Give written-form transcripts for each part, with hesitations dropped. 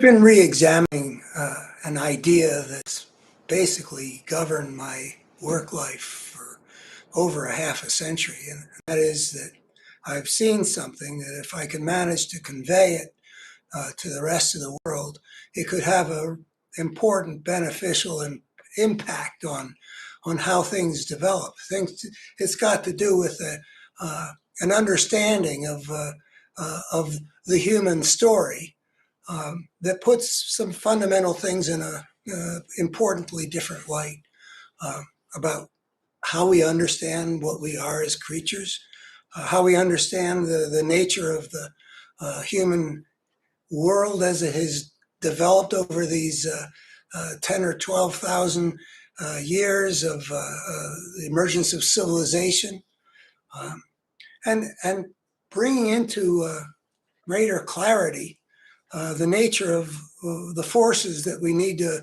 Been re-examining an idea that's basically governed my work life for over a half a century, and that is that I've seen something that if I can manage to convey it to the rest of the world, it could have a important beneficial impact on how things develop. Things it's got to do with an understanding of the human story that puts some fundamental things in a importantly different light uh, about how we understand what we are as creatures, how we understand the nature of the human world as it has developed over these 10 or 12,000 years of the emergence of civilization, um, and bringing into greater clarity the nature of the forces that we need to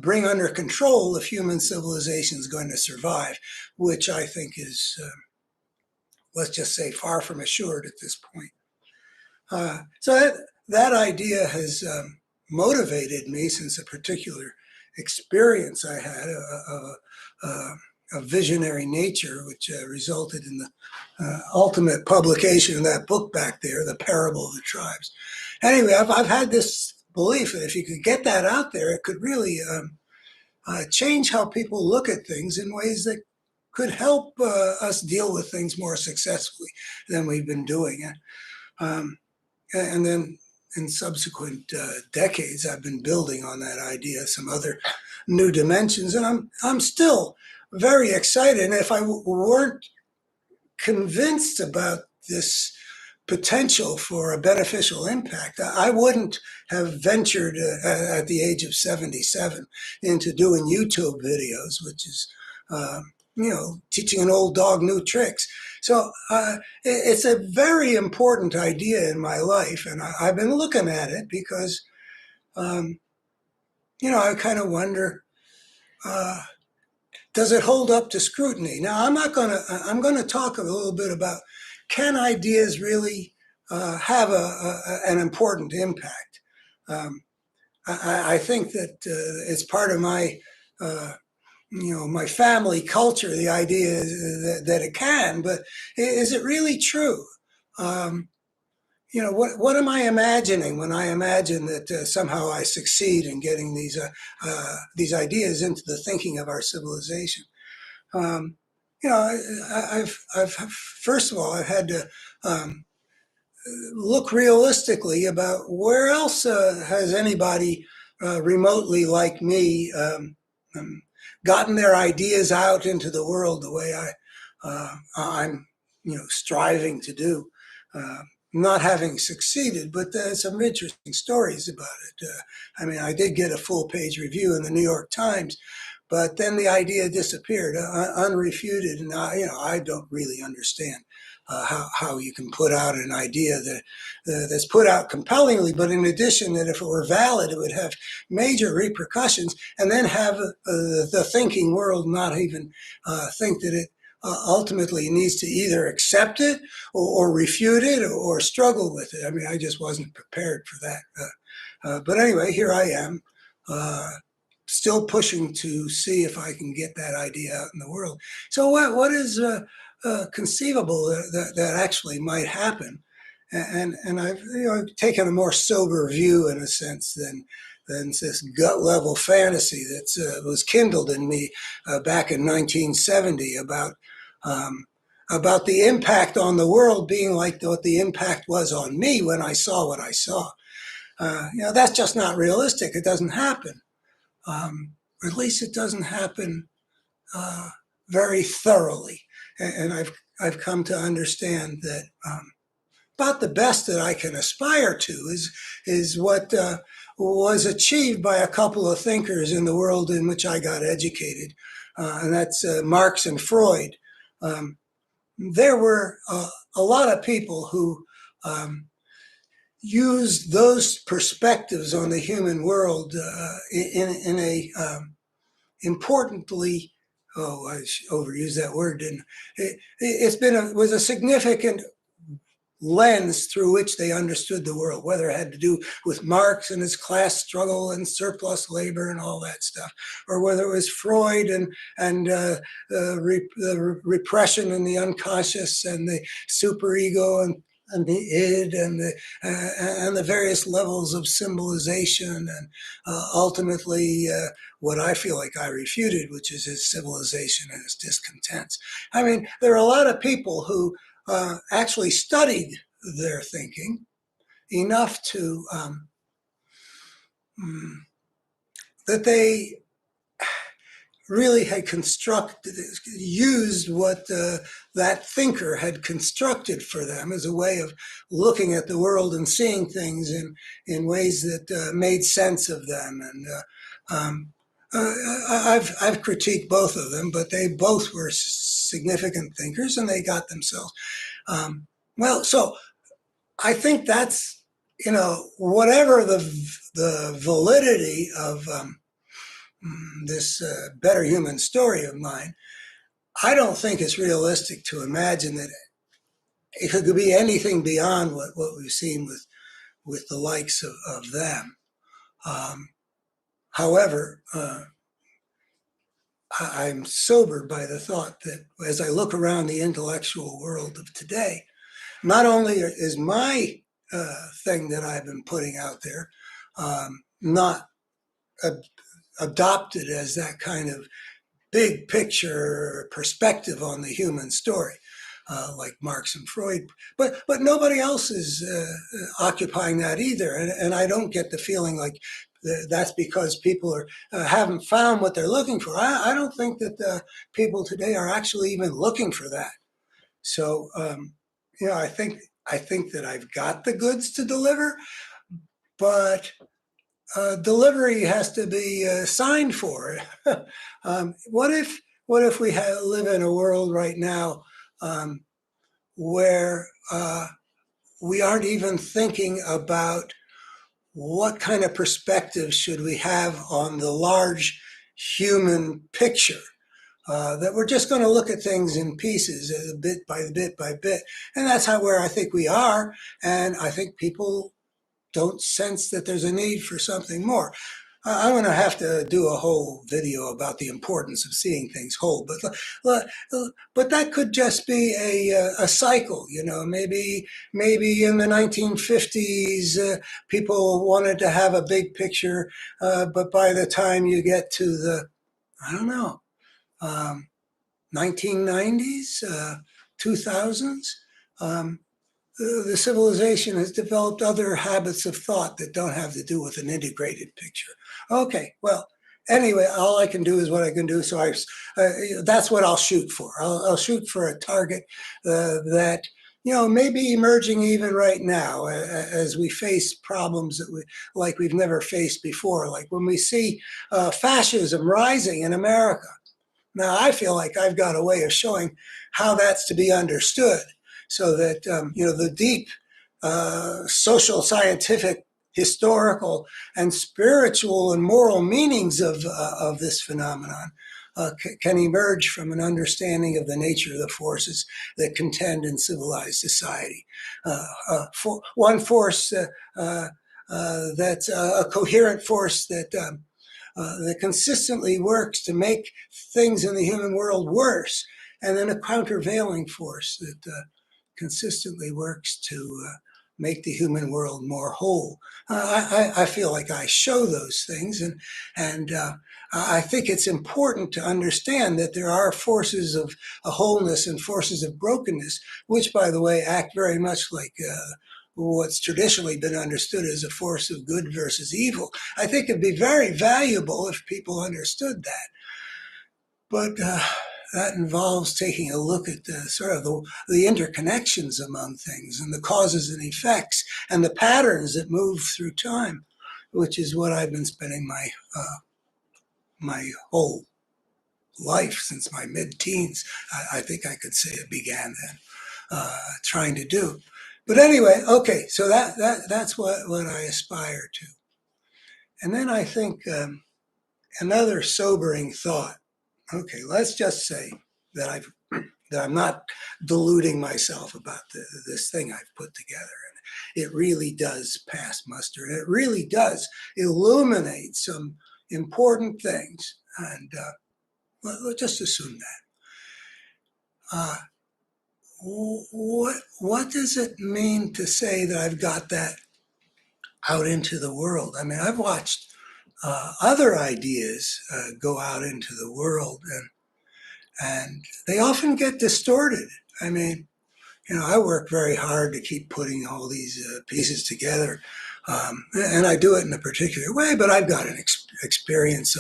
bring under control if human civilization is going to survive, which I think is, let's just say, far from assured at this point. So that idea has motivated me since a particular experience I had, a visionary nature, which resulted in the ultimate publication of that book back there, The Parable of the Tribes. Anyway, I've had this belief that if you could get that out there, it could really change how people look at things in ways that could help us deal with things more successfully than we've been doing. Um, and then in subsequent decades, I've been building on that idea, some other new dimensions, and I'm still very excited. And if I weren't convinced about this potential for a beneficial impact, I wouldn't have ventured at the age of 77 into doing YouTube videos, which is, teaching an old dog new tricks. So it's a very important idea in my life, and I've been looking at it because, um, I kind of wonder, uh, does it hold up to scrutiny? Now, I'm going to talk a little bit about, can ideas really have an important impact? Um, I think that it's part of uh, my family culture, the idea that it can, but is it really true? Um, what am I imagining when I imagine that somehow I succeed in getting these ideas into the thinking of our civilization? Um, I've first of all, I've had to um, look realistically about where else has anybody remotely like me gotten their ideas out into the world the way I'm striving to do. Uh, Not having succeeded, but some interesting stories about it. I did get a full page review in the New York Times, but then the idea disappeared, unrefuted, and I don't really understand how you can put out an idea that's put out compellingly, but in addition, that if it were valid, it would have major repercussions, and then have the thinking world not even think that it ultimately needs to either accept it or refute it or struggle with it. I just wasn't prepared for that. But anyway, here I am. Still pushing to see if I can get that idea out in the world. So what is conceivable that actually might happen? And I've taken a more sober view in a sense than this gut level fantasy that was kindled in me back in 1970 um, about the impact on the world being like what the impact was on me when I saw what I saw. That's just not realistic. It doesn't happen. Or at least it doesn't happen uh, very thoroughly. And I've come to understand that about the best that I can aspire to is what was achieved by a couple of thinkers in the world in which I got educated, and that's Marx and Freud. Um, there were a lot of people who used those perspectives on the human world in a importantly, I overused that word, didn't I? It was a significant lens through which they understood the world, whether it had to do with Marx and his class struggle and surplus labor and all that stuff, or whether it was Freud and the repression and the unconscious and the superego and the id and the various levels of symbolization and ultimately what I feel like I refuted, which is his civilization and his discontents. I mean, there are a lot of people who actually studied their thinking enough to that they really had used what that thinker had constructed for them as a way of looking at the world and seeing things in ways that made sense of them. And I've critiqued both of them, but they both were significant thinkers, and they got themselves well. So I think that's, whatever the validity of this better human story of mine, I don't think it's realistic to imagine that it could be anything beyond what we've seen with the likes of them. However, I'm sobered by the thought that as I look around the intellectual world of today, not only is my thing that I've been putting out there not adopted as that kind of big picture perspective on the human story, like Marx and Freud, but nobody else is occupying that either, and I don't get the feeling like that's because people haven't found what they're looking for. I don't think that people today are actually even looking for that. So I think that I've got the goods to deliver, but delivery has to be signed for. What if we live in a world right now where we aren't even thinking about what kind of perspective should we have on the large human picture? That we're just going to look at things in pieces, bit by bit by bit, and that's where I think we are. And I think people don't sense that there's a need for something more. I'm going to have to do a whole video about the importance of seeing things whole, but that could just be a cycle. Maybe in the 1950s people wanted to have a big picture, but by the time you get to the, I don't know, 1990s, 2000s, the civilization has developed other habits of thought that don't have to do with an integrated picture. Okay, well, anyway, all I can do is what I can do. So that's what I'll shoot for. I'll shoot for a target that may be emerging even right now as we face problems that we've never faced before. Like when we see fascism rising in America. Now, I feel like I've got a way of showing how that's to be understood, so that the deep social, scientific, historical, and spiritual and moral meanings of this phenomenon can emerge from an understanding of the nature of the forces that contend in civilized society. One force that's a coherent force that consistently works to make things in the human world worse, and then a countervailing force that consistently works to make the human world more whole. I feel like I show those things, and I think it's important to understand that there are forces of wholeness and forces of brokenness, which, by the way, act very much like what's traditionally been understood as a force of good versus evil. I think it'd be very valuable if people understood that. But that involves taking a look at the interconnections among things and the causes and effects and the patterns that move through time, which is what I've been spending my whole life since my mid-teens. I think I could say it began then, trying to do. But anyway, okay, so that's what I aspire to. And then I think another sobering thought. Okay, let's just say that I've that I'm not deluding myself about this thing I've put together. And it really does pass muster, and it really does illuminate some important things. And let's just assume that. What does it mean to say that I've got that out into the world? I mean, I've watched other ideas go out into the world, and they often get distorted. I mean, I work very hard to keep putting all these pieces together, and I do it in a particular way. But I've got an experience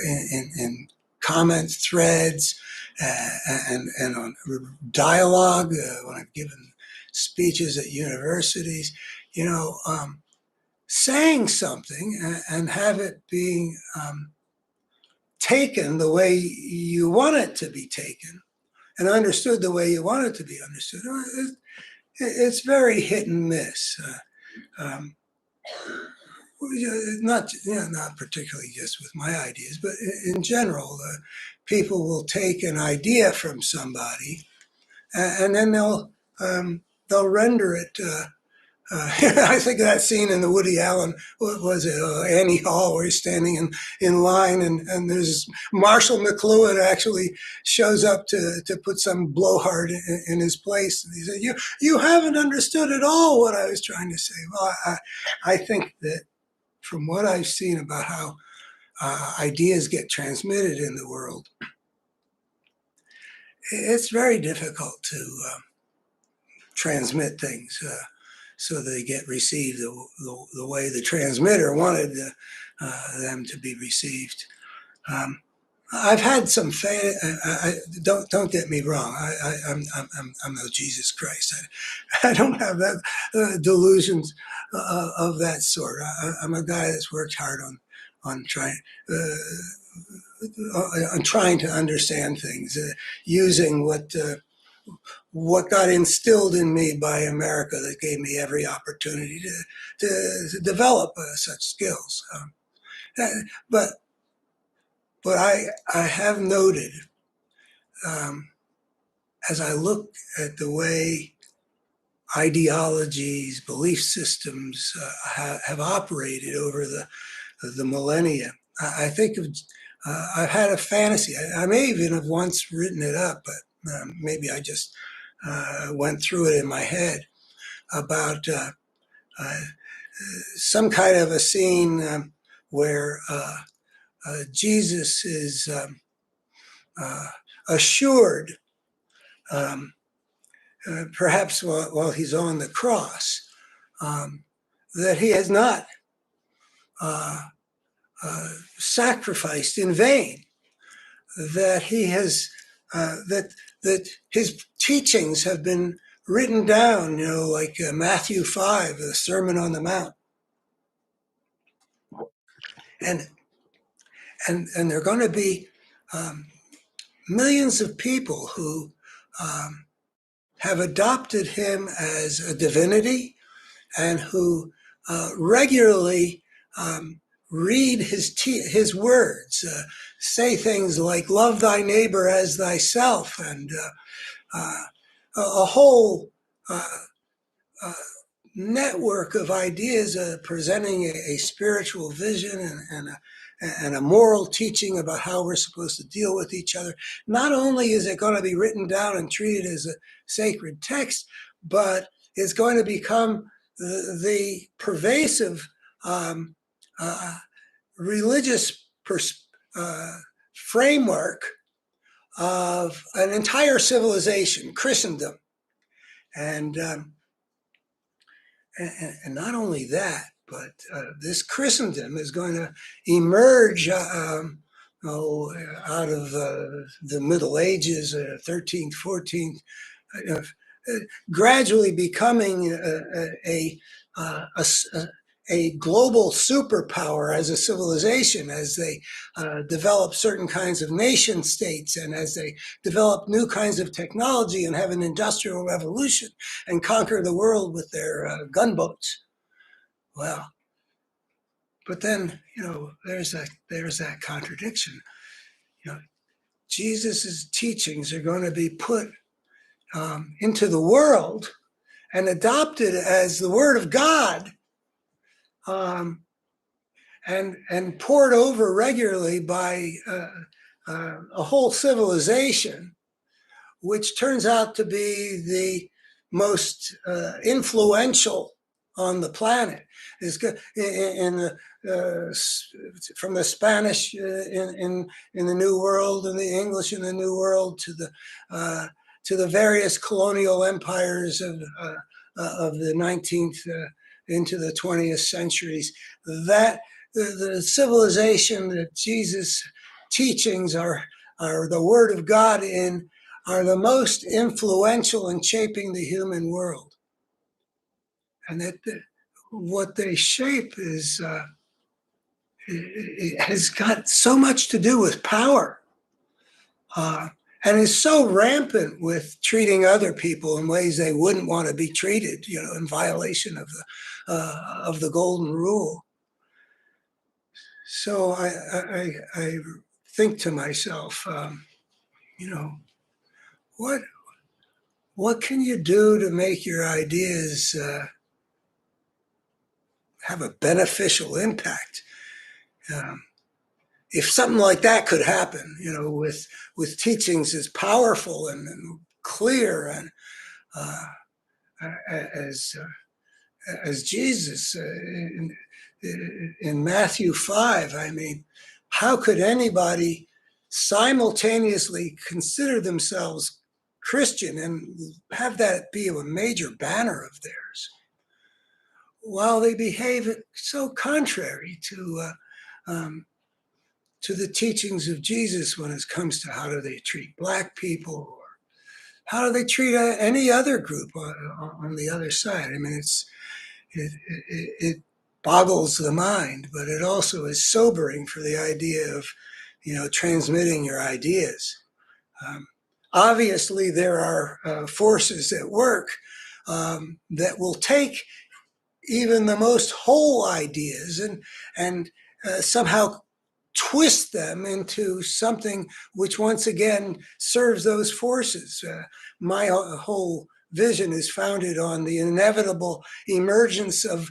in comment threads and on dialogue when I've given speeches at universities. Saying something and have it being taken the way you want it to be taken and understood the way you want it to be understood. It's very hit and miss. Not particularly just with my ideas, but in general, people will take an idea from somebody and then they'll render it. I think of that scene in the Woody Allen, what was it, Annie Hall, where he's standing in line, and there's Marshall McLuhan actually shows up to put some blowhard in his place. And he said, you haven't understood at all what I was trying to say. Well, I think that from what I've seen about how ideas get transmitted in the world, it's very difficult to transmit things so they get received the way the transmitter wanted them to be received. I've had some don't get me wrong. I'm no Jesus Christ. I don't have that delusions of that sort. I'm a guy that's worked hard on trying to understand things, using what got instilled in me by America that gave me every opportunity to develop such skills. But I have noted, as I look at the way ideologies, belief systems have operated over the millennia, I think of, I've had a fantasy. I may even have once written it up, but maybe I just went through it in my head about some kind of a scene where Jesus is assured, perhaps while he's on the cross, that he has not sacrificed in vain, that he has that his teachings have been written down, like Matthew 5, the Sermon on the Mount, and there are going to be millions of people who have adopted him as a divinity and who regularly read his words, say things like "Love thy neighbor as thyself," and a whole network of ideas presenting a spiritual vision and a moral teaching about how we're supposed to deal with each other. Not only is it going to be written down and treated as a sacred text, but it's going to become the pervasive religious framework of an entire civilization, Christendom. And not only that, but this Christendom is going to emerge out of the Middle Ages, 13th, 14th, gradually becoming a global superpower as a civilization, as they develop certain kinds of nation states and as they develop new kinds of technology and have an industrial revolution and conquer the world with their gunboats. Well, but then, there's that contradiction. Jesus's teachings are going to be put into the world and adopted as the Word of God, and poured over regularly by a whole civilization, which turns out to be the most influential on the planet. In the from the Spanish in the New World and the English in the New World to the various colonial empires of the 19th into the 20th centuries, that the civilization that Jesus' teachings are the Word of God in are the most influential in shaping the human world. And that what they shape is it has got so much to do with power, and is so rampant with treating other people in ways they wouldn't want to be treated, in violation of the golden rule. So I think to myself, what can you do to make your ideas have a beneficial impact? If something like that could happen, with teachings as powerful and clear and as Jesus in Matthew 5, I mean, how could anybody simultaneously consider themselves Christian and have that be a major banner of theirs, while they behave so contrary to the teachings of Jesus when it comes to how do they treat Black people, or how do they treat any other group on the other side? I mean, it boggles the mind, but it also is sobering for the idea of, transmitting your ideas. Obviously, there are forces at work that will take even the most whole ideas and somehow twist them into something which once again serves those forces. My whole vision is founded on the inevitable emergence of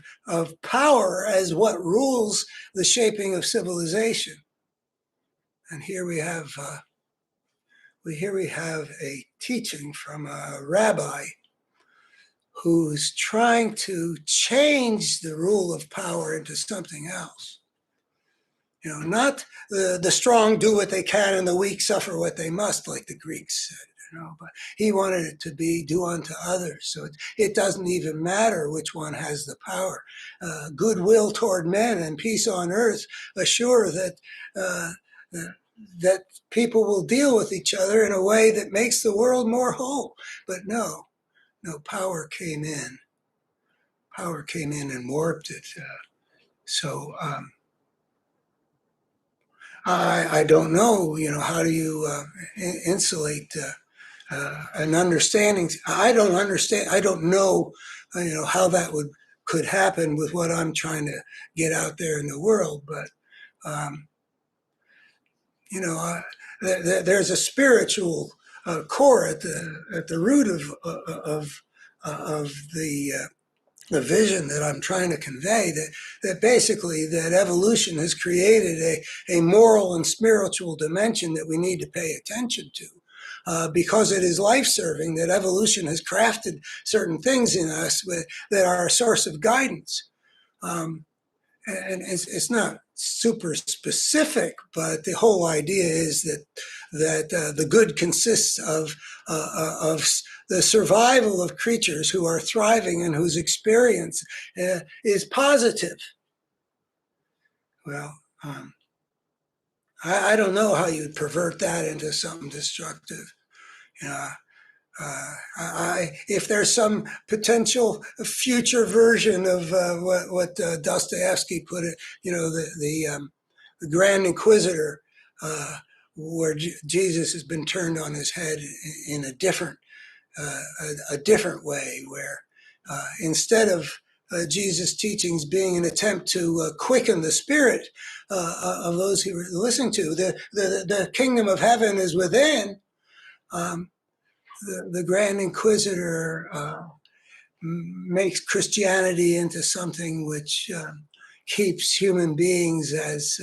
power as what rules the shaping of civilization. And here we have a teaching from a rabbi who's trying to change the rule of power into something else. Not the strong do what they can and the weak suffer what they must, like the Greeks said. But he wanted it to be do unto others. So it doesn't even matter which one has the power. Goodwill toward men and peace on earth assure that people will deal with each other in a way that makes the world more whole. But no, power came in. Power came in and warped it. I don't know, how do you insulate an understanding? I don't understand. I don't know, how that could happen with what I'm trying to get out there in the world. But, there's a spiritual core at the root of the vision that I'm trying to convey, that basically that evolution has created a moral and spiritual dimension that we need to pay attention to, because it is life-serving, that evolution has crafted certain things in us that are a source of guidance. And it's not super specific, but the whole idea is that the good consists of the survival of creatures who are thriving and whose experience is positive. Well, I don't know how you'd pervert that into something destructive. If there's some potential future version of what Dostoevsky put it, the Grand Inquisitor, where Jesus has been turned on his head in a different way, where instead of Jesus' teachings being an attempt to quicken the spirit of those who were listening to. The kingdom of heaven is within. The Grand Inquisitor makes Christianity into something which keeps human beings as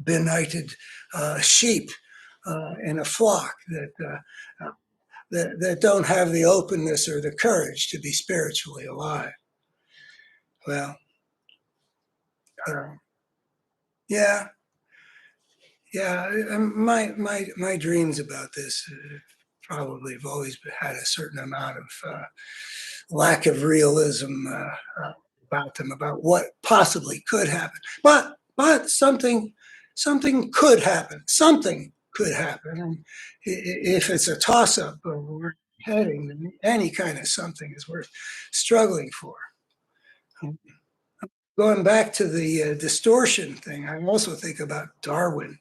benighted sheep in a flock that don't have the openness or the courage to be spiritually alive. Well, yeah, my dreams about this probably have always had a certain amount of lack of realism about them, about what possibly could happen. But something could happen. Something could happen. And if it's a toss-up of where we're heading, then any kind of something is worth struggling for. Going back to the distortion thing, I also think about Darwin.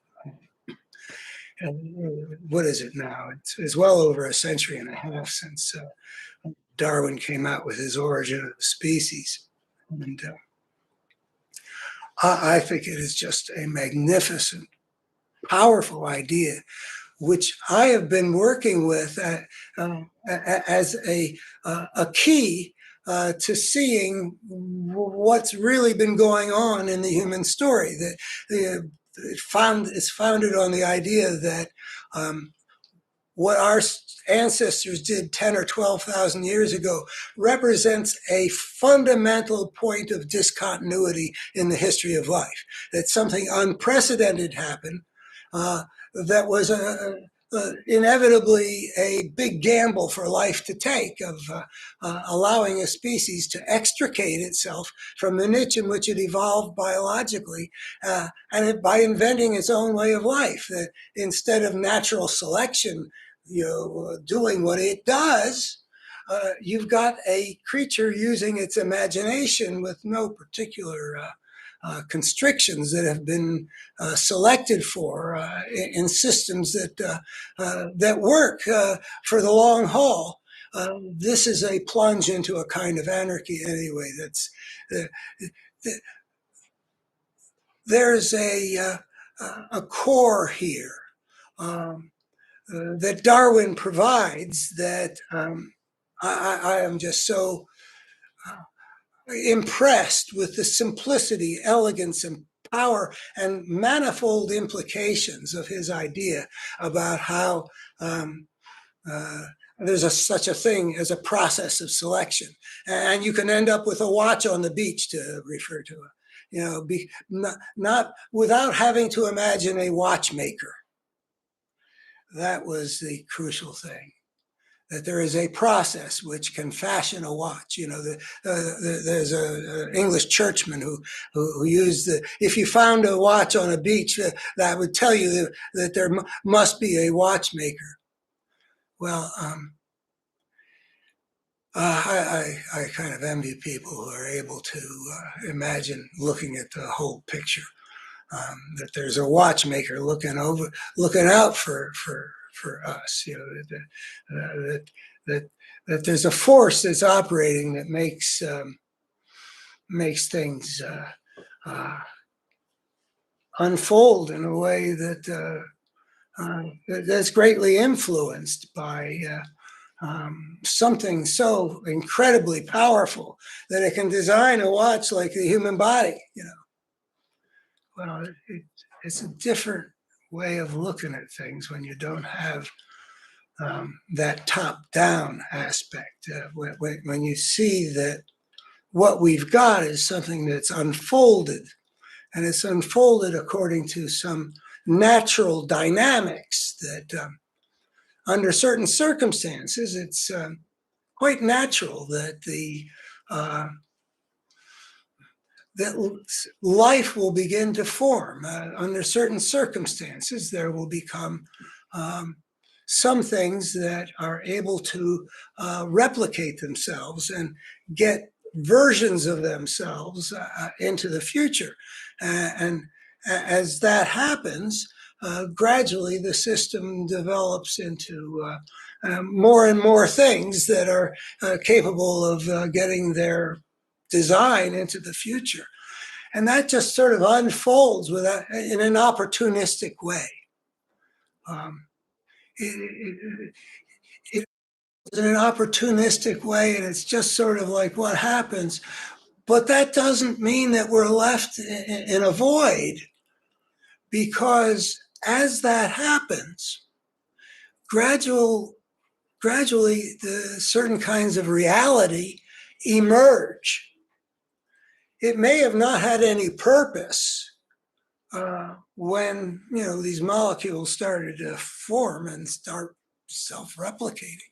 And what is it now? It's well over a century and a half since Darwin came out with his Origin of the Species. And I think it is just a magnificent, powerful idea, which I have been working with as a key to seeing what's really been going on in the human story. That it's founded on the idea that what our ancestors did 10 or 12,000 years ago represents a fundamental point of discontinuity in the history of life. That something unprecedented happened that was inevitably a big gamble for life to take, of allowing a species to extricate itself from the niche in which it evolved biologically, and by inventing its own way of life. That instead of natural selection, doing what it does, you've got a creature using its imagination with no particular constrictions that have been selected for in systems that work for the long haul. This is a plunge into a kind of anarchy anyway. There's a core here that Darwin provides that I am just so impressed with the simplicity, elegance, and power and manifold implications of his idea about how there's such a thing as a process of selection, and you can end up with a watch on the beach, to refer to it, not without having to imagine a watchmaker. That was the crucial thing. That there is a process which can fashion a watch. There's an English churchman who used if you found a watch on a beach, that would tell you that there must be a watchmaker. Well, I kind of envy people who are able to imagine looking at the whole picture. That there's a watchmaker looking out for us, that there's a force that's operating that makes things unfold in a way that's greatly influenced by something so incredibly powerful that it can design a watch like the human body. Well, it's a different way of looking at things when you don't have that top-down aspect. When you see that what we've got is something that's unfolded, and it's unfolded according to some natural dynamics that under certain circumstances, it's quite natural that that life will begin to form. Under certain circumstances, there will become some things that are able to replicate themselves and get versions of themselves into the future. And as that happens, gradually the system develops into more and more things that are capable of getting their design into the future. And that just sort of unfolds in an opportunistic way. It's in an opportunistic way, and it's just sort of like what happens. But that doesn't mean that we're left in a void, because as that happens, gradually certain kinds of reality emerge. It may have not had any purpose when these molecules started to form and start self-replicating.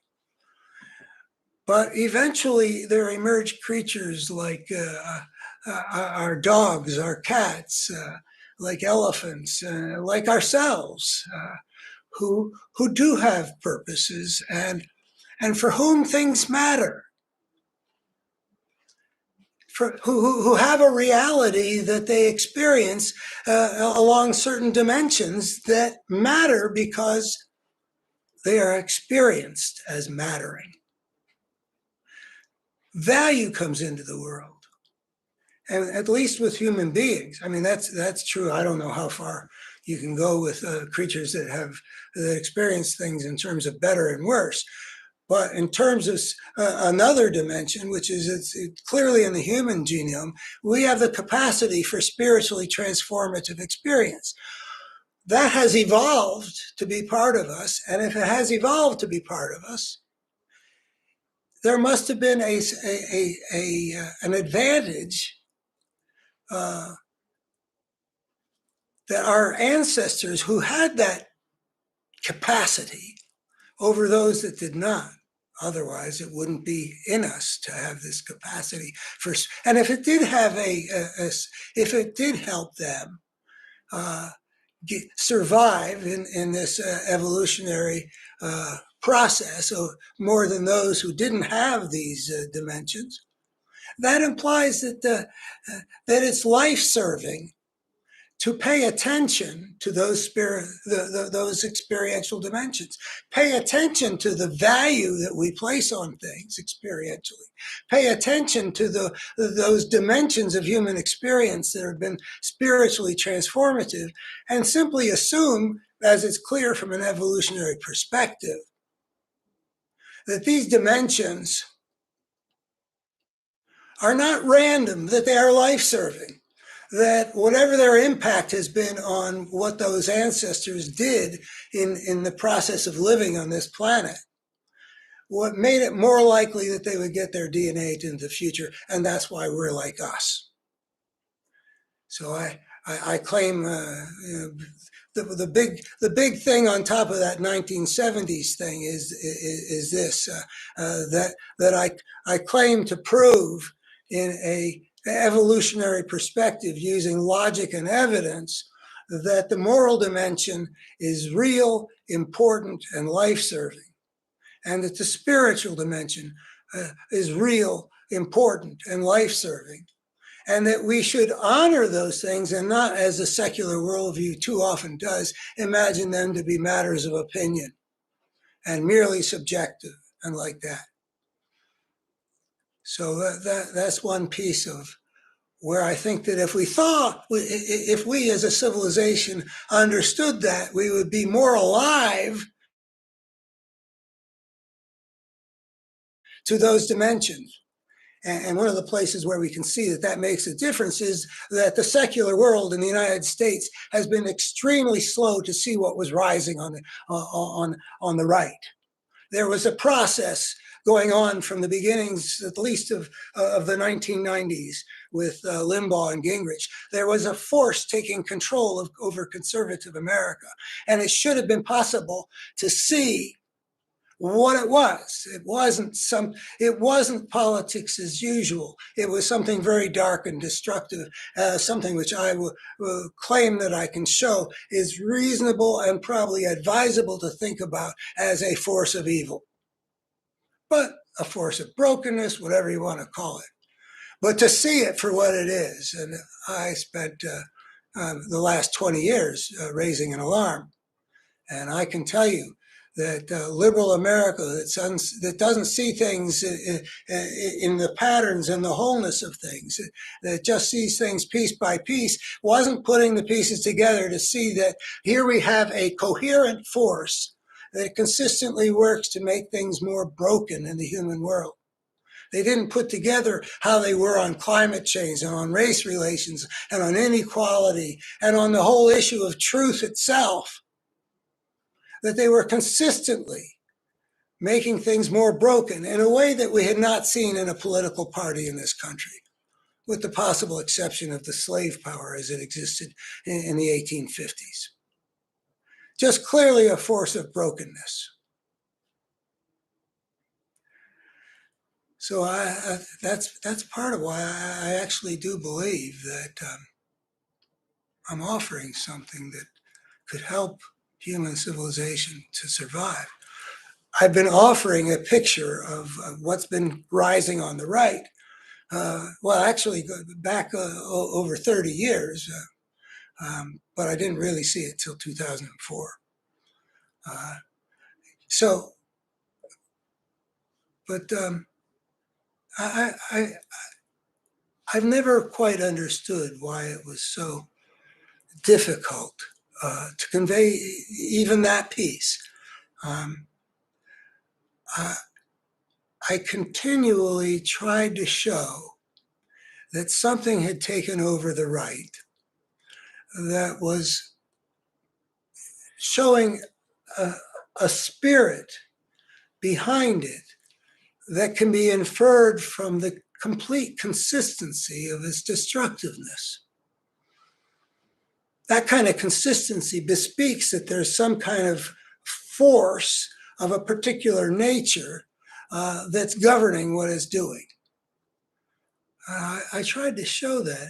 But eventually there emerged creatures like our dogs, our cats, like elephants, like ourselves, who do have purposes and for whom things matter. Who have a reality that they experience along certain dimensions that matter because they are experienced as mattering. Value comes into the world, and at least with human beings. I mean, that's true. I don't know how far you can go with creatures that experience things in terms of better and worse. But in terms of another dimension, which is it's clearly in the human genome, we have the capacity for spiritually transformative experience. That has evolved to be part of us. And if it has evolved to be part of us, there must have been an advantage that our ancestors who had that capacity over those that did not. Otherwise, it wouldn't be in us to have this capacity for. And if it did have if it did help them survive in this evolutionary process, more than those who didn't have these dimensions, that implies that it's life-serving to pay attention to those those experiential dimensions. Pay attention to the value that we place on things experientially. Pay attention to those dimensions of human experience that have been spiritually transformative, and simply assume, as it's clear from an evolutionary perspective, that these dimensions are not random, that they are life-serving. That whatever their impact has been on what those ancestors did in the process of living on this planet, what made it more likely that they would get their DNA into the future, and that's why we're like us. So I claim the big thing on top of that 1970s thing is this that I claim to prove in a evolutionary perspective, using logic and evidence, that the moral dimension is real, important, and life-serving, and that the spiritual dimension is real, important, and life-serving, and that we should honor those things and not, as the secular worldview too often does, imagine them to be matters of opinion and merely subjective and like that. So that's one piece of where I think that if we as a civilization understood that, we would be more alive to those dimensions. And one of the places where we can see that makes a difference is that the secular world in the United States has been extremely slow to see what was rising on the right. There was a process going on from the beginnings, at least of the 1990s, with Limbaugh and Gingrich. There was a force taking control over conservative America, and it should have been possible to see what it was. It wasn't politics as usual. It was something very dark and destructive, something which I will claim that I can show is reasonable and probably advisable to think about as a force of evil. But a force of brokenness, whatever you want to call it. But to see it for what it is, and I spent the last 20 years raising an alarm, and I can tell you that liberal America that doesn't see things in the patterns and the wholeness of things, that just sees things piece by piece, wasn't putting the pieces together to see that here we have a coherent force that consistently works to make things more broken in the human world. They didn't put together how they were on climate change and on race relations and on inequality and on the whole issue of truth itself, that they were consistently making things more broken in a way that we had not seen in a political party in this country, with the possible exception of the slave power as it existed in the 1850s. Just clearly a force of brokenness. So that's part of why I actually do believe that I'm offering something that could help human civilization to survive. I've been offering a picture of what's been rising on the right. Well, actually, back over 30 years, but I didn't really see it till 2004. So, but I've never quite understood why it was so difficult to convey even that piece. I continually tried to show that something had taken over the right that was showing a spirit behind it that can be inferred from the complete consistency of its destructiveness. That kind of consistency bespeaks that there's some kind of force of a particular nature that's governing what it's doing. I tried to show that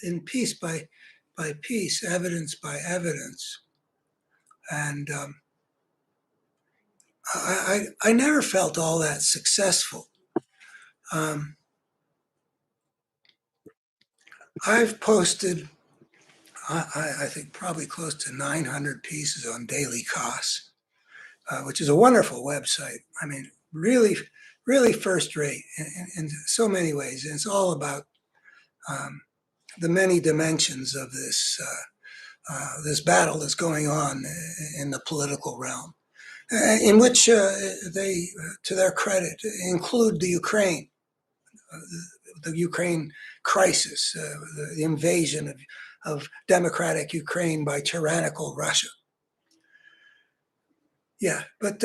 in piece by piece, evidence by evidence, and I never felt all that successful. I've posted, I think, probably close to 900 pieces on Daily Kos, which is a wonderful website. I mean, really, really first rate in so many ways. And it's all about the many dimensions of this battle that's going on in the political realm, in which they, to their credit, include the Ukraine crisis, the invasion of democratic Ukraine by tyrannical Russia. Yeah, but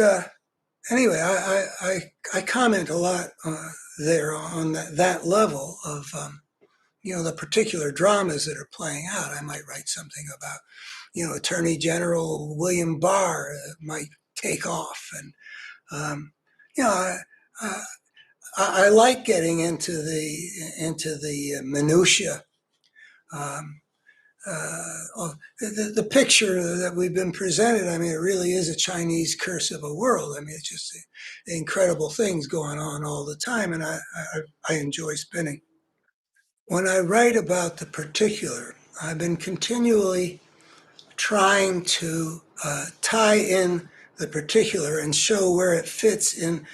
anyway, I comment a lot there on that level of the particular dramas that are playing out. I might write something about Attorney General William Barr might take off, and I like getting into the minutia. The picture that we've been presented, I mean, it really is a Chinese curse of a world. I mean, it's just the incredible things going on all the time, and I enjoy spinning. When I write about the particular, I've been continually trying to tie in the particular and show where it fits in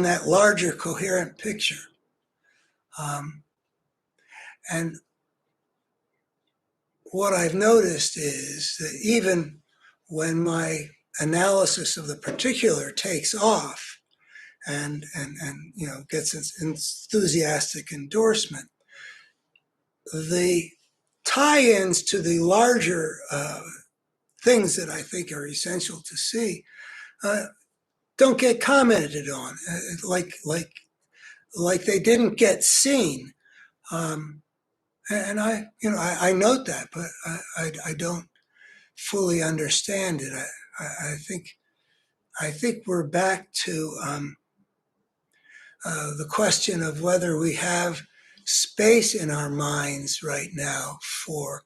that larger coherent picture. And what I've noticed is that even when my analysis of the particular takes off and gets its enthusiastic endorsement, the tie-ins to the larger things that I think are essential to see don't get commented on, like they didn't get seen. And I note that, but I don't fully understand it. I think we're back to the question of whether we have space in our minds right now for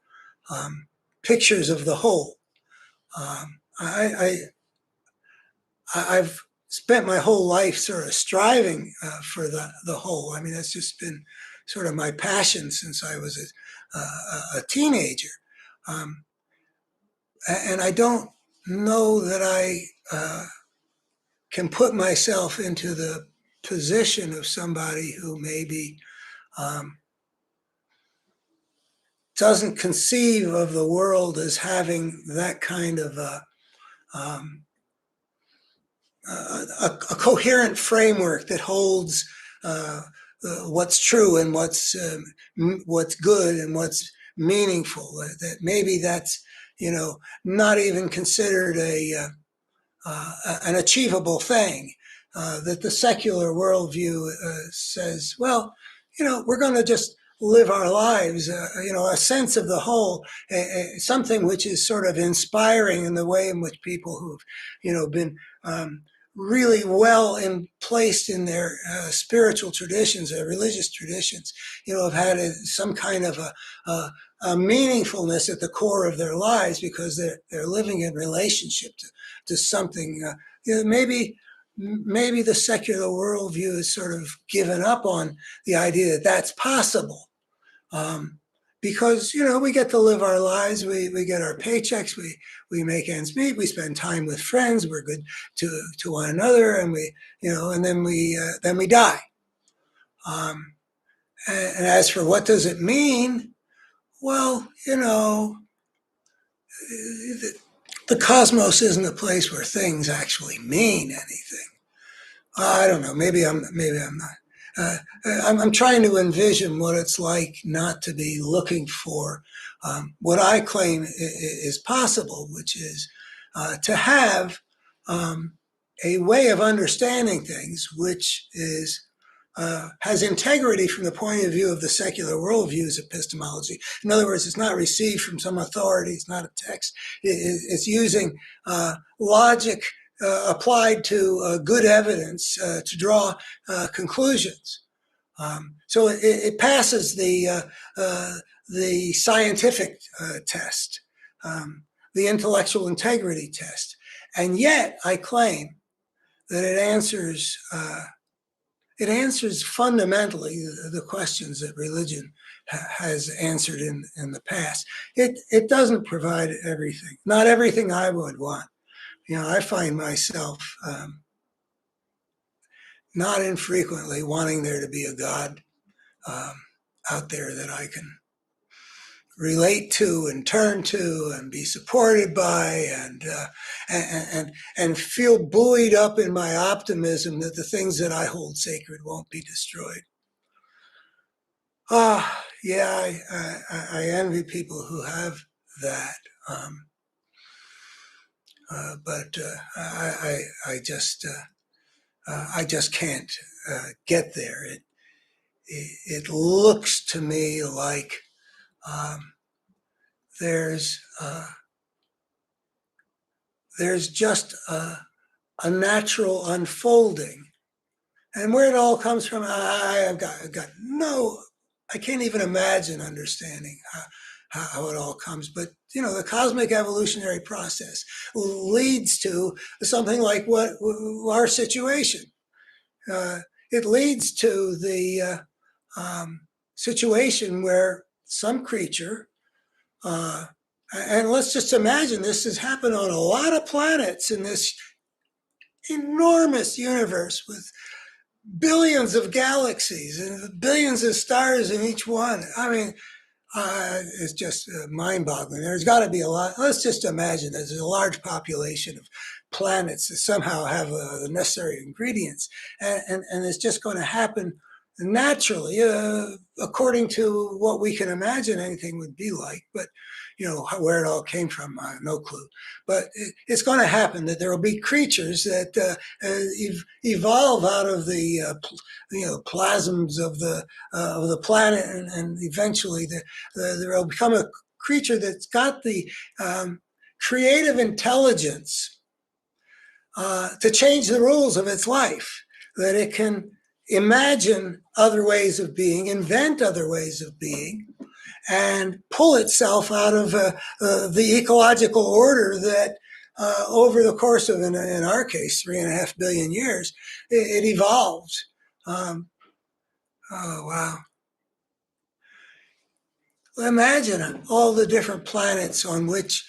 pictures of the whole. I've spent my whole life sort of striving for the whole. I mean, that's just been sort of my passion since I was a teenager. And I don't know that I can put myself into the position of somebody who maybe um, doesn't conceive of the world as having that kind of um, a coherent framework that holds uh, what's true and what's good and what's meaningful. That maybe that's not even considered an achievable thing. That the secular worldview says, well, we're going to just live our lives, a sense of the whole, something which is sort of inspiring in the way in which people who've, been really well placed in their spiritual traditions, their religious traditions, have had some kind of a meaningfulness at the core of their lives because they're living in relationship to something. Maybe the secular worldview has sort of given up on the idea that that's possible. Because we get to live our lives, we get our paychecks, we make ends meet, we spend time with friends, we're good to one another, and and then we die. And as for what does it mean, well, the cosmos isn't a place where things actually mean anything. I don't know. Maybe I'm not. I'm trying to envision what it's like not to be looking for what I claim is possible, which is to have um, a way of understanding things which has integrity from the point of view of the secular worldview's epistemology. In other words, it's not received from some authority. It's not a text. It's using logic applied to good evidence to draw conclusions. So it passes the scientific test, the intellectual integrity test, and yet I claim that it answers fundamentally the questions that religion has answered in the past. It doesn't provide everything, not everything I would want. I find myself not infrequently wanting there to be a God um, out there that I can relate to and turn to and be supported by and feel buoyed up in my optimism that the things that I hold sacred won't be destroyed. Yeah, I envy people who have that. But I just can't get there. It looks to me like um, there's just a natural unfolding, and where it all comes from, I've got no, I can't even imagine understanding how it all comes. But the cosmic evolutionary process leads to something like what our situation. Uh, it leads to the situation where some creature, and let's just imagine this has happened on a lot of planets in this enormous universe with billions of galaxies and billions of stars in each one. I mean, it's just mind-boggling. There's got to be a lot. Let's just imagine there's a large population of planets that somehow have the necessary ingredients, and it's just going to happen naturally, according to what we can imagine anything would be like. But where it all came from, no clue. But it's going to happen that there will be creatures that evolve out of the plasms of the planet, and eventually there will become a creature that's got the creative intelligence to change the rules of its life, that it can imagine other ways of being, invent other ways of being, and pull itself out of the ecological order that over the course of, in our case, 3.5 billion years, it evolved. Oh, wow. Imagine all the different planets on which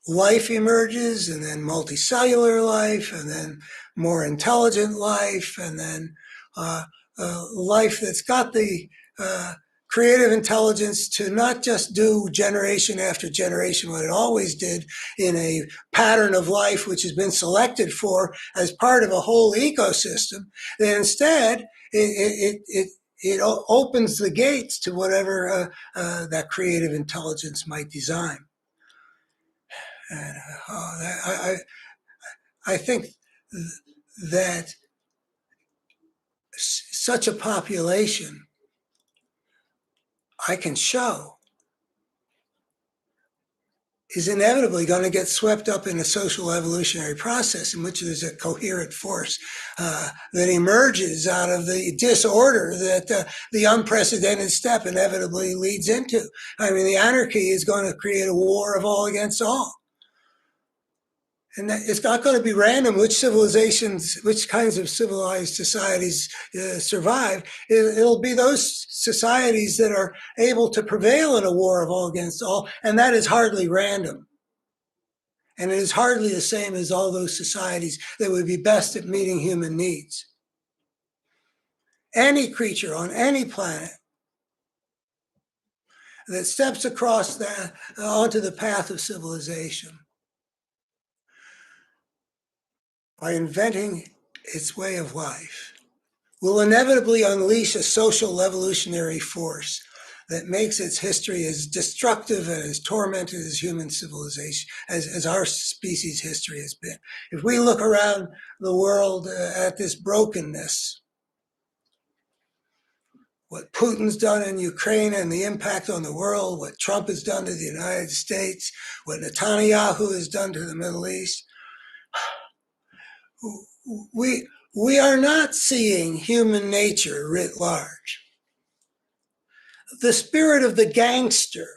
life emerges, and then multicellular life, and then more intelligent life, and then life that's got the creative intelligence to not just do generation after generation what it always did in a pattern of life which has been selected for as part of a whole ecosystem, then instead it opens the gates to whatever that creative intelligence might design. And I think that such a population, I can show, is inevitably going to get swept up in a social evolutionary process in which there's a coherent force that emerges out of the disorder that the unprecedented step inevitably leads into. I mean, the anarchy is going to create a war of all against all. And it's not going to be random which civilizations, which kinds of civilized societies survive. It'll be those societies that are able to prevail in a war of all against all, and that is hardly random. And it is hardly the same as all those societies that would be best at meeting human needs. Any creature on any planet that steps across onto the path of civilization by inventing its way of life will inevitably unleash a social evolutionary force that makes its history as destructive and as tormented as human civilization, as our species' history has been. If we look around the world at this brokenness, what Putin's done in Ukraine and the impact on the world, what Trump has done to the United States, what Netanyahu has done to the Middle East, we are not seeing human nature writ large. The spirit of the gangster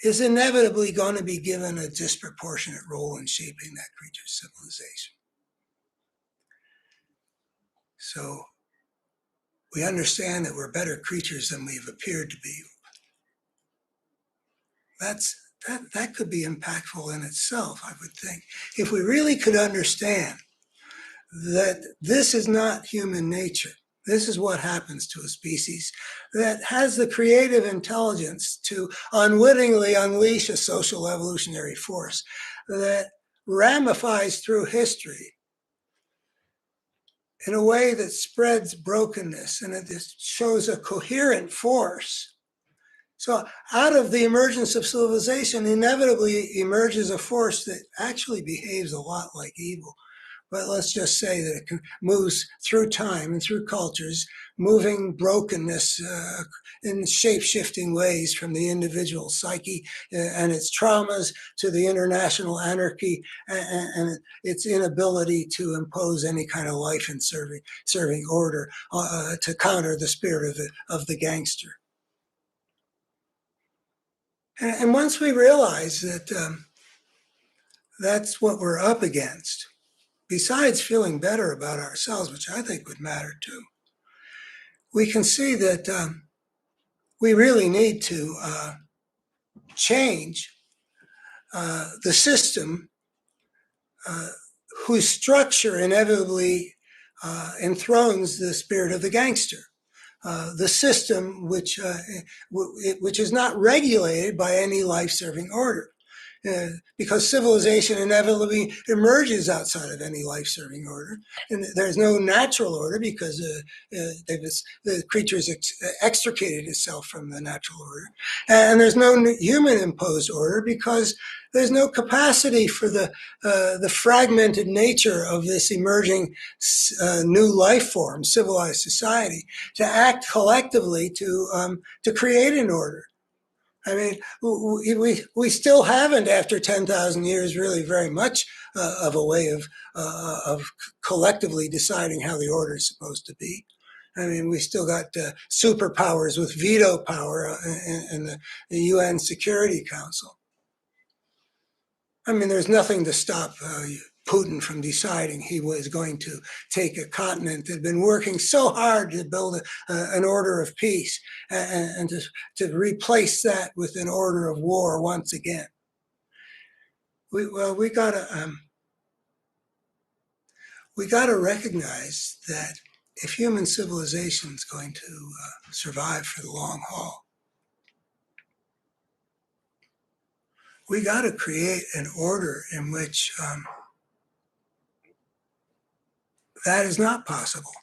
is inevitably going to be given a disproportionate role in shaping that creature's civilization. So we understand that we're better creatures than we've appeared to be. That could be impactful in itself, I would think. If we really could understand that this is not human nature, this is what happens to a species that has the creative intelligence to unwittingly unleash a social evolutionary force that ramifies through history in a way that spreads brokenness and it shows a coherent force. So out of the emergence of civilization inevitably emerges a force that actually behaves a lot like evil. But let's just say that it moves through time and through cultures, moving brokenness in shape-shifting ways from the individual psyche and its traumas to the international anarchy and its inability to impose any kind of life and serving order to counter the spirit of the gangster. And once we realize that that's what we're up against, besides feeling better about ourselves, which I think would matter too, we can see that we really need to change the system whose structure inevitably enthrones the spirit of the gangster. The system which is not regulated by any life-serving order. Because civilization inevitably emerges outside of any life-serving order. And there's no natural order because the creature has extricated itself from the natural order. And there's no human-imposed order because there's no capacity for the fragmented nature of this emerging new life form, civilized society, to act collectively to create an order. I mean, we still haven't, after 10,000 years, really very much of a way of collectively deciding how the order is supposed to be. I mean, we still got superpowers with veto power in the UN Security Council. I mean, there's nothing to stop Putin from deciding he was going to take a continent that had been working so hard to build an order of peace and to replace that with an order of war once again. we gotta recognize that if human civilization is going to survive for the long haul, we got to create an order in which that is not possible.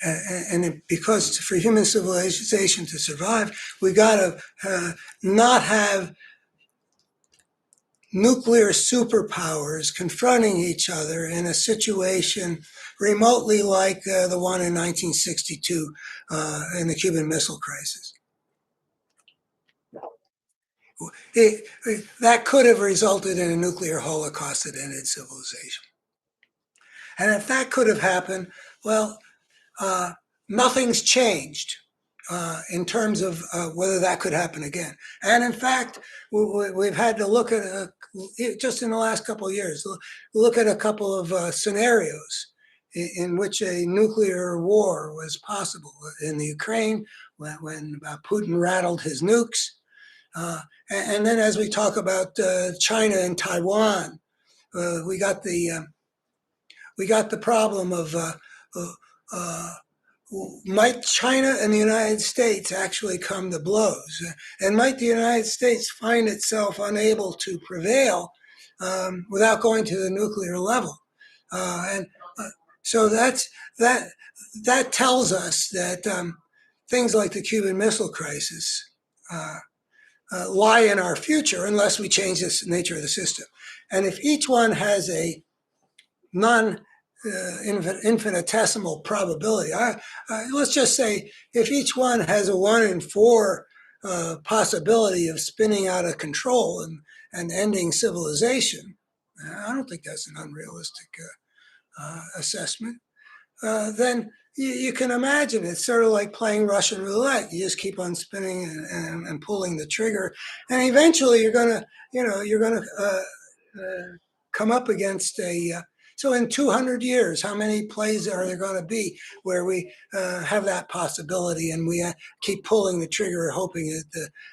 And because for human civilization to survive, we got to not have nuclear superpowers confronting each other in a situation remotely like the one in 1962 in the Cuban Missile Crisis. That could have resulted in a nuclear holocaust that ended civilization. And if that could have happened, well, nothing's changed in terms of whether that could happen again. And in fact, we've had to look at, just in the last couple of years, look at a couple of scenarios in which a nuclear war was possible. In the Ukraine, when Putin rattled his nukes. And then as we talk about China and Taiwan, we got the problem of might China and the United States actually come to blows? And might the United States find itself unable to prevail without going to the nuclear level? So that tells us that things like the Cuban Missile Crisis lie in our future unless we change the nature of the system. And if each one has a infinitesimal probability. Let's just say if each one has a 1 in 4 possibility of spinning out of control and ending civilization, I don't think that's an unrealistic assessment. Then you can imagine it's sort of like playing Russian roulette. You just keep on spinning and pulling the trigger, and eventually you're gonna come up against a. So in 200 years, how many plays are there going to be where we have that possibility and we keep pulling the trigger, hoping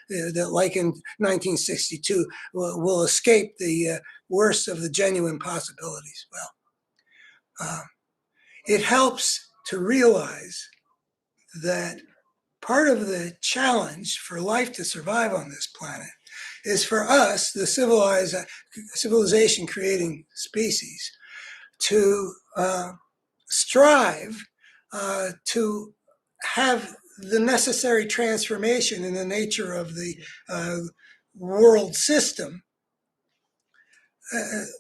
that like in 1962, we'll escape the worst of the genuine possibilities? Well, it helps to realize that part of the challenge for life to survive on this planet is for us, the civilization creating species, to strive to have the necessary transformation in the nature of the world system,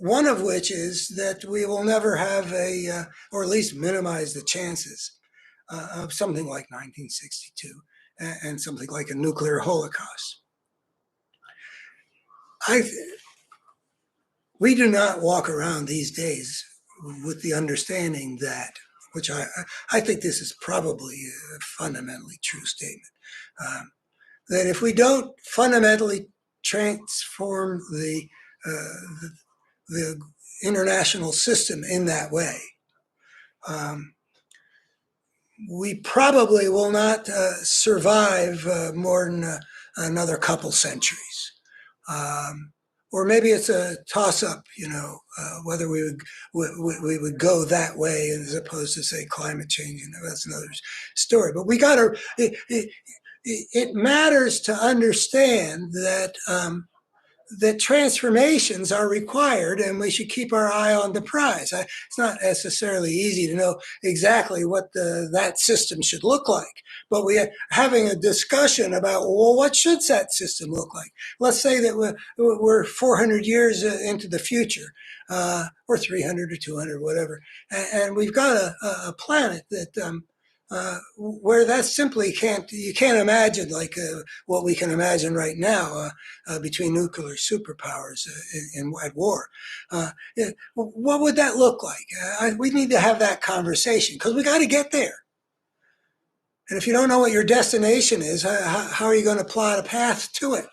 one of which is that we will never have or at least minimize the chances of something like 1962 and something like a nuclear holocaust. We do not walk around these days with the understanding that, which I think this is probably a fundamentally true statement, that if we don't fundamentally transform the international system in that way, we probably will not survive more than another couple centuries. Or maybe it's a toss-up, whether we would go that way as opposed to, say, climate change. That's another story. But we got to. It matters to understand that that transformations are required, and we should keep our eye on the prize. It's not necessarily easy to know exactly what that system should look like, but we're having a discussion about, well, what should that system look like? Let's say that we're 400 years into the future, or 300 or 200, whatever, and we've got a planet that where that simply you can't imagine like what we can imagine right now between nuclear superpowers at war. What would that look like? We need to have that conversation because we got to get there. And if you don't know what your destination is, how are you going to plot a path to it?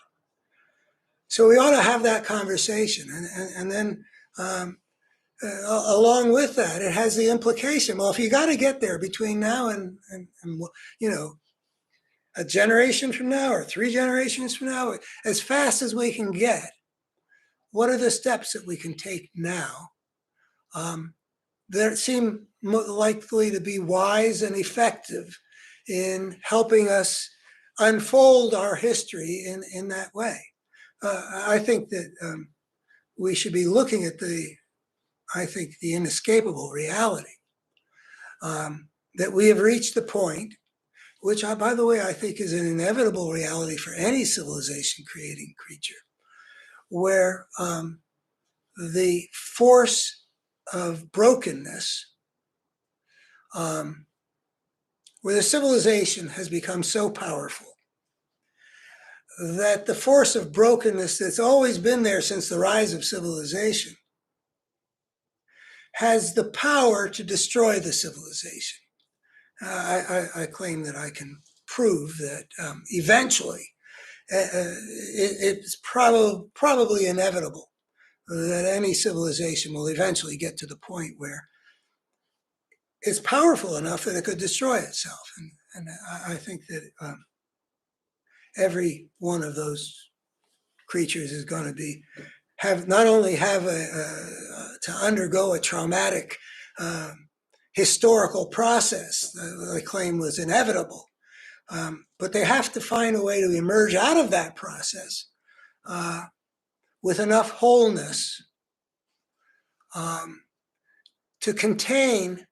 So we ought to have that conversation, and then along with that, it has the implication. Well, if you got to get there between now and a generation from now or 3 generations from now, as fast as we can get, what are the steps that we can take now that seem likely to be wise and effective in helping us unfold our history in that way? I think that we should be looking at the inescapable reality that we have reached the point, which, by the way, I think is an inevitable reality for any civilization creating creature, where the force of brokenness, where the civilization has become so powerful that the force of brokenness that's always been there since the rise of civilization has the power to destroy the civilization. I claim that I can prove that eventually it's probably inevitable that any civilization will eventually get to the point where it's powerful enough that it could destroy itself. And I think that every one of those creatures is going to not only have to undergo a traumatic historical process that I claim was inevitable, but they have to find a way to emerge out of that process with enough wholeness to contain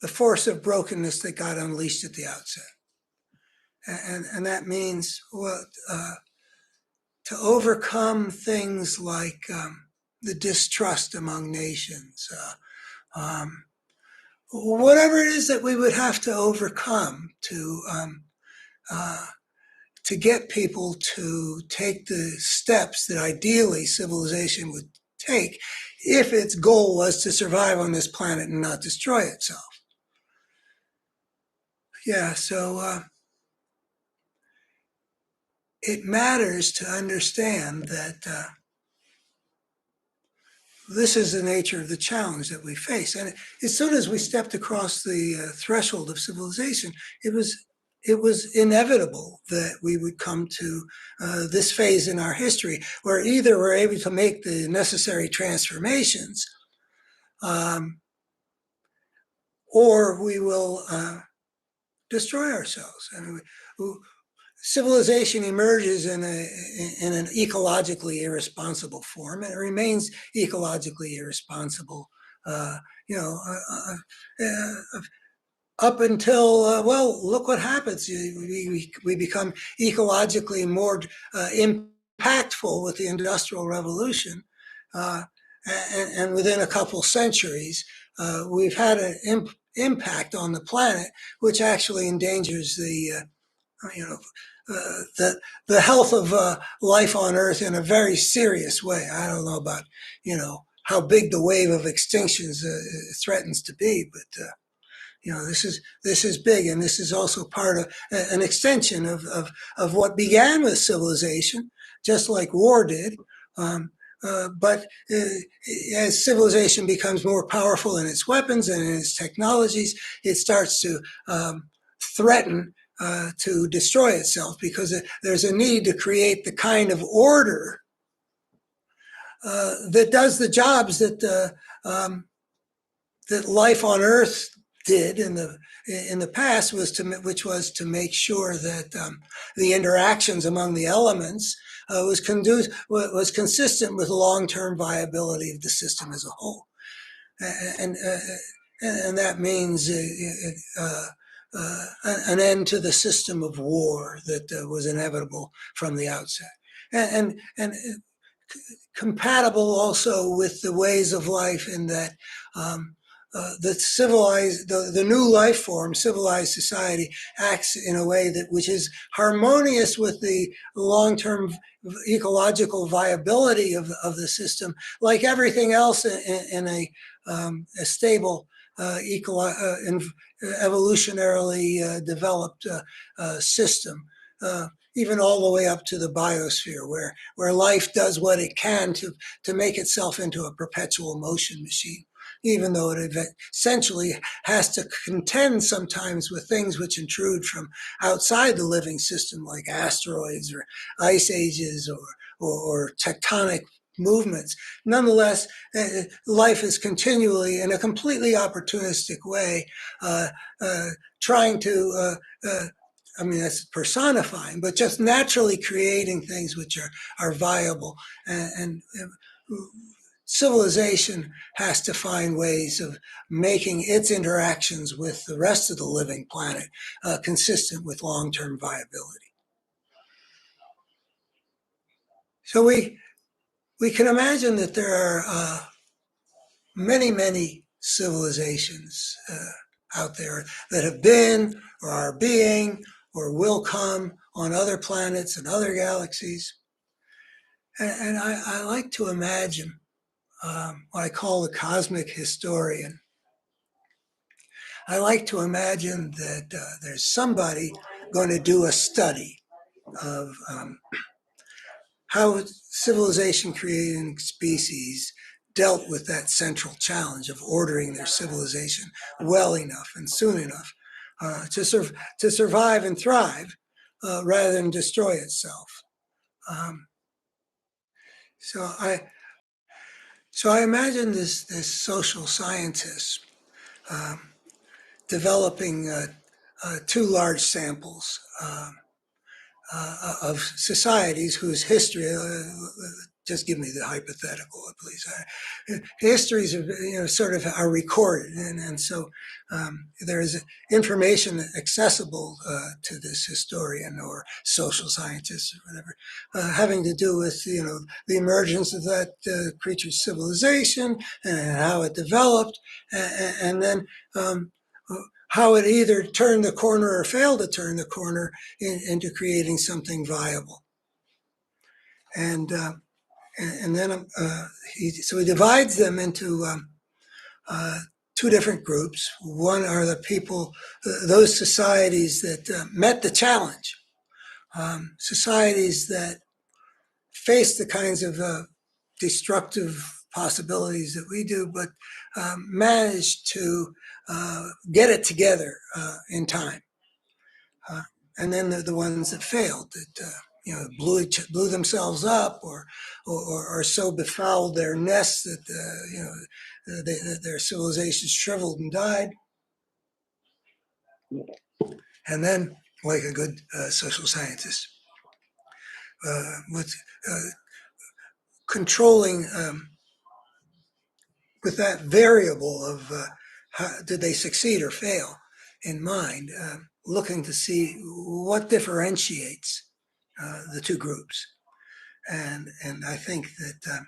the force of brokenness that got unleashed at the outset. And that means to overcome things like the distrust among nations, whatever it is that we would have to overcome to get people to take the steps that ideally civilization would take if its goal was to survive on this planet and not destroy itself. Yeah, so it matters to understand that this is the nature of the challenge that we face. And as soon as we stepped across the threshold of civilization, it was inevitable that we would come to this phase in our history where either we're able to make the necessary transformations or we will destroy ourselves. I mean, civilization emerges in an ecologically irresponsible form, and it remains ecologically irresponsible, up until, look what happens. We become ecologically more impactful with the Industrial Revolution. And within a couple centuries, we've had an impact on the planet, which actually endangers the health of life on Earth in a very serious way. I don't know about, how big the wave of extinctions threatens to be, but this is big, and this is also part of an extension of what began with civilization, just like war did. But as civilization becomes more powerful in its weapons and in its technologies, it starts to threaten to destroy itself, because there's a need to create the kind of order that does the jobs that life on Earth did in the past, which was to make sure that the interactions among the elements was consistent with long-term viability of the system as a whole, and that means an end to the system of war that was inevitable from the outset, and compatible also with the ways of life in that the new life form, civilized society, acts in a way which is harmonious with the long-term ecological viability of the system, like everything else in a stable, evolutionarily developed system, even all the way up to the biosphere, where life does what it can to make itself into a perpetual motion machine. even though it essentially has to contend sometimes with things which intrude from outside the living system, like asteroids or ice ages or tectonic movements. Nonetheless, life is continually, in a completely opportunistic way, uh, trying to I mean, that's personifying, but just naturally creating things which are viable. And civilization has to find ways of making its interactions with the rest of the living planet consistent with long-term viability. So we can imagine that there are many, many civilizations out there that have been or are being or will come on other planets and other galaxies. And I like to imagine what I call the cosmic historian. I like to imagine that there's somebody going to do a study of how civilization creating species dealt with that central challenge of ordering their civilization well enough and soon enough to survive and thrive rather than destroy itself. Um, so I imagine this social scientist um, developing two large samples of societies whose history, just give me the hypothetical, please. Histories are, sort of are recorded, and so there is information accessible to this historian or social scientist or whatever, having to do with, the emergence of that creature's civilization and how it developed, and then how it either turned the corner or failed to turn the corner into creating something viable. And then so he divides them into two different groups. One are the people, those societies that met the challenge, societies that face the kinds of destructive possibilities that we do, but managed to get it together in time. And then the ones that failed, that blew themselves up, or so befouled their nests that their civilizations shriveled and died. And then, like a good social scientist, with controlling with that variable of how, did they succeed or fail in mind, looking to see what differentiates the two groups. And I think that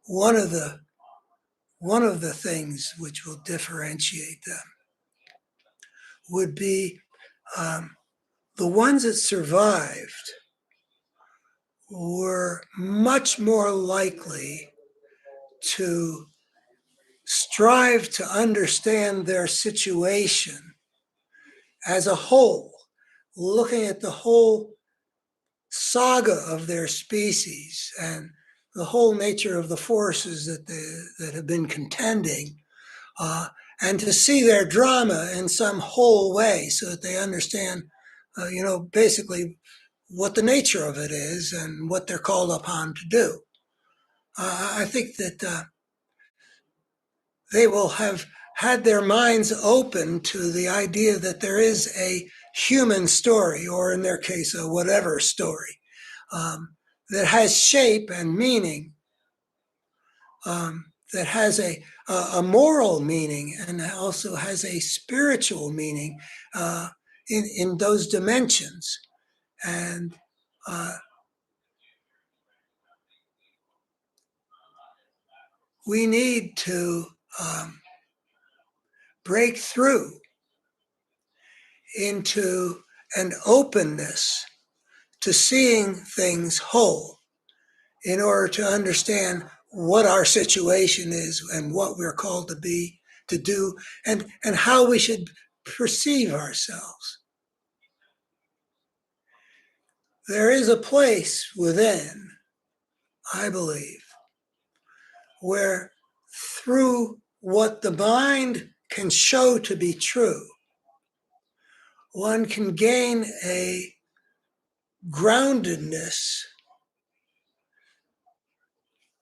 one of the things which will differentiate them would be the ones that survived were much more likely to strive to understand their situation as a whole, looking at the whole saga of their species and the whole nature of the forces that have been contending, and to see their drama in some whole way so that they understand, basically what the nature of it is and what they're called upon to do. I think that they will have had their minds open to the idea that there is a human story, or in their case, a whatever story, that has shape and meaning, that has a moral meaning and also has a spiritual meaning in those dimensions. And we need to break through into an openness to seeing things whole in order to understand what our situation is and what we're called to be, to do, and how we should perceive ourselves. There is a place within, I believe, where through what the mind can show to be true, one can gain a groundedness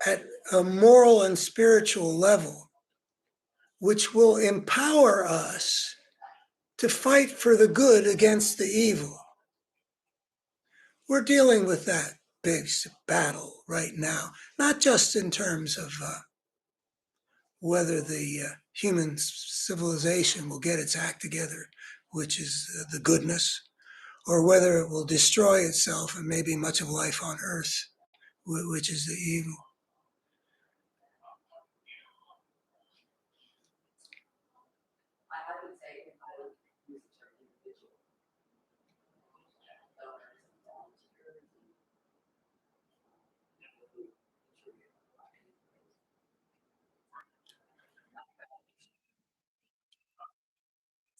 at a moral and spiritual level, which will empower us to fight for the good against the evil. We're dealing with that big battle right now, not just in terms of whether the human civilization will get its act together, which is the goodness, or whether it will destroy itself and maybe much of life on earth, which is the evil.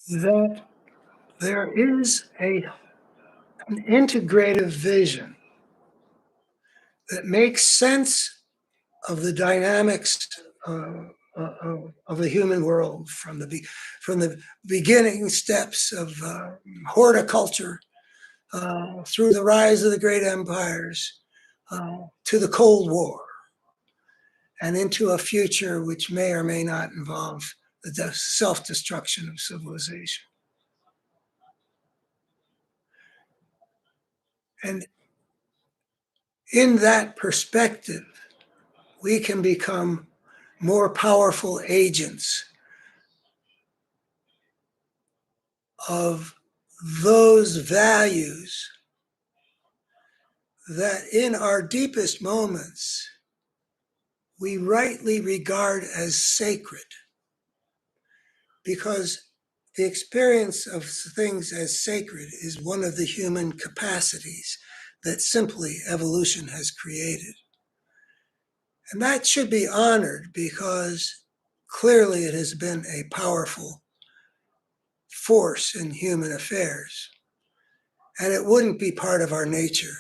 That there is an integrative vision that makes sense of the dynamics of the human world from the beginning steps of horticulture through the rise of the great empires to the Cold War and into a future which may or may not involve the self-destruction of civilization. And in that perspective, we can become more powerful agents of those values that in our deepest moments we rightly regard as sacred, because the experience of things as sacred is one of the human capacities that simply evolution has created. And that should be honored because clearly it has been a powerful force in human affairs. And it wouldn't be part of our nature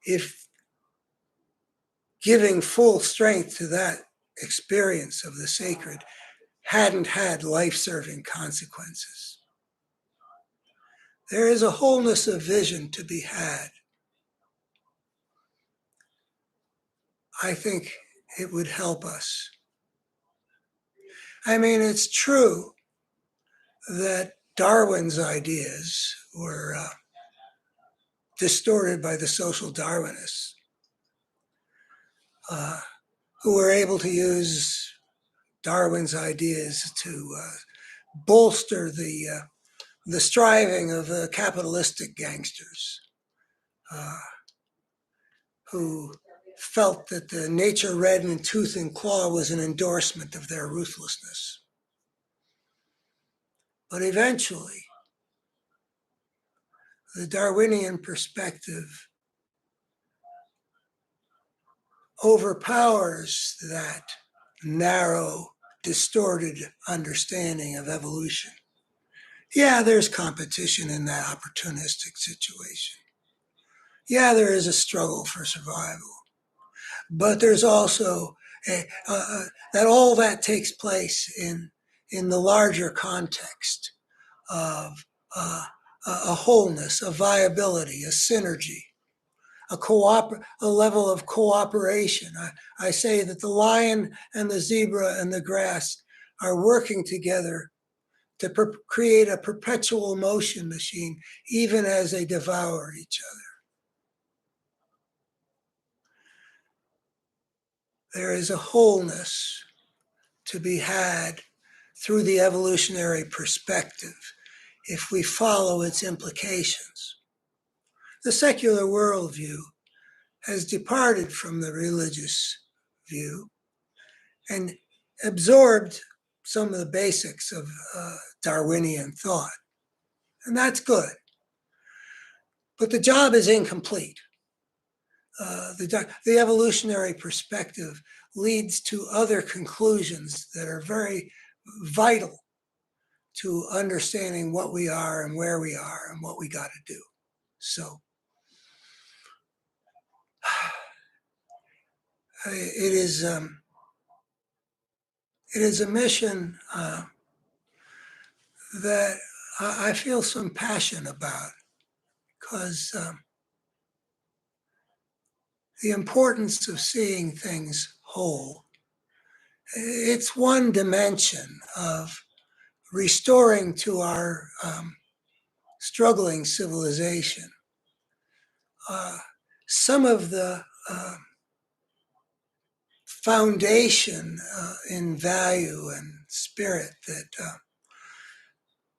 if giving full strength to that experience of the sacred hadn't had life-serving consequences. There is a wholeness of vision to be had. I think it would help us. I mean, it's true that Darwin's ideas were distorted by the social Darwinists, who were able to use Darwin's ideas to bolster the striving of the capitalistic gangsters who felt that the nature red in tooth and claw was an endorsement of their ruthlessness. But eventually, the Darwinian perspective overpowers that narrow, distorted understanding of evolution. Yeah, there's competition in that opportunistic situation. Yeah, there is a struggle for survival. But there's also that all that takes place in the larger context of a wholeness, a viability, a synergy, a level of cooperation. I say that the lion and the zebra and the grass are working together to create a perpetual motion machine, even as they devour each other. There is a wholeness to be had through the evolutionary perspective if we follow its implications. The secular worldview has departed from the religious view and absorbed some of the basics of Darwinian thought. And that's good. But the job is incomplete. The evolutionary perspective leads to other conclusions that are very vital to understanding what we are and where we are and what we got to do. So it is it is a mission that I feel some passion about, because the importance of seeing things whole, it's one dimension of restoring to our struggling civilization some of the foundation in value and spirit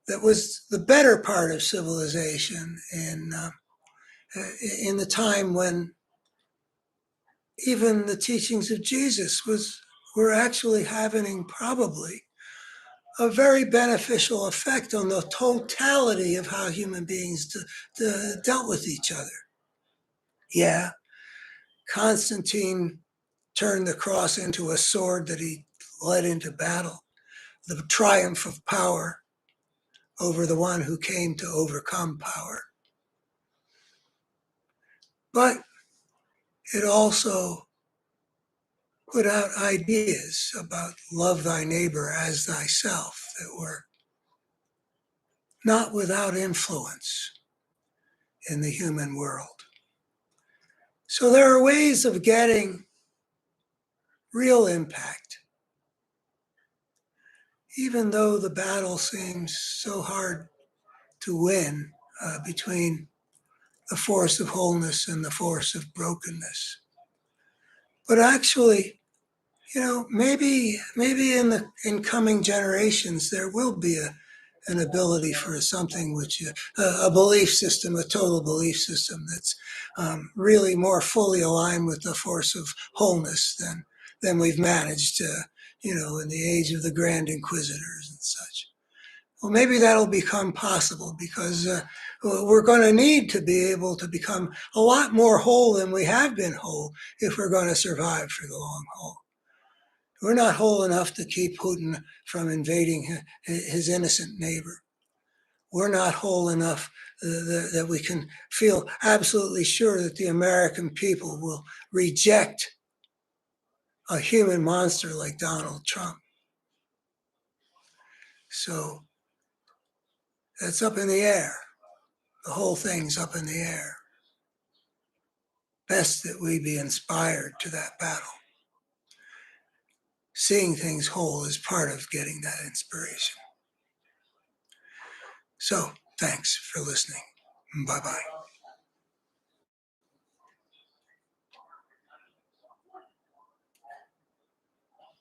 that was the better part of civilization in the time when even the teachings of Jesus were actually having probably a very beneficial effect on the totality of how human beings dealt with each other. Yeah, Constantine turned the cross into a sword that he led into battle, the triumph of power over the one who came to overcome power. But it also put out ideas about love thy neighbor as thyself that were not without influence in the human world. So there are ways of getting real impact, even though the battle seems so hard to win between the force of wholeness and the force of brokenness. But actually, maybe in coming generations there will be an ability for something which a belief system, a total belief system that's really more fully aligned with the force of wholeness than we've managed, in the age of the Grand Inquisitors and such. Well, maybe that'll become possible because we're going to need to be able to become a lot more whole than we have been whole if we're going to survive for the long haul. We're not whole enough to keep Putin from invading his innocent neighbor. We're not whole enough that we can feel absolutely sure that the American people will reject a human monster like Donald Trump. So that's up in the air. The whole thing's up in the air. Best that we be inspired to that battle. Seeing things whole is part of getting that inspiration. So thanks for listening. Bye-bye.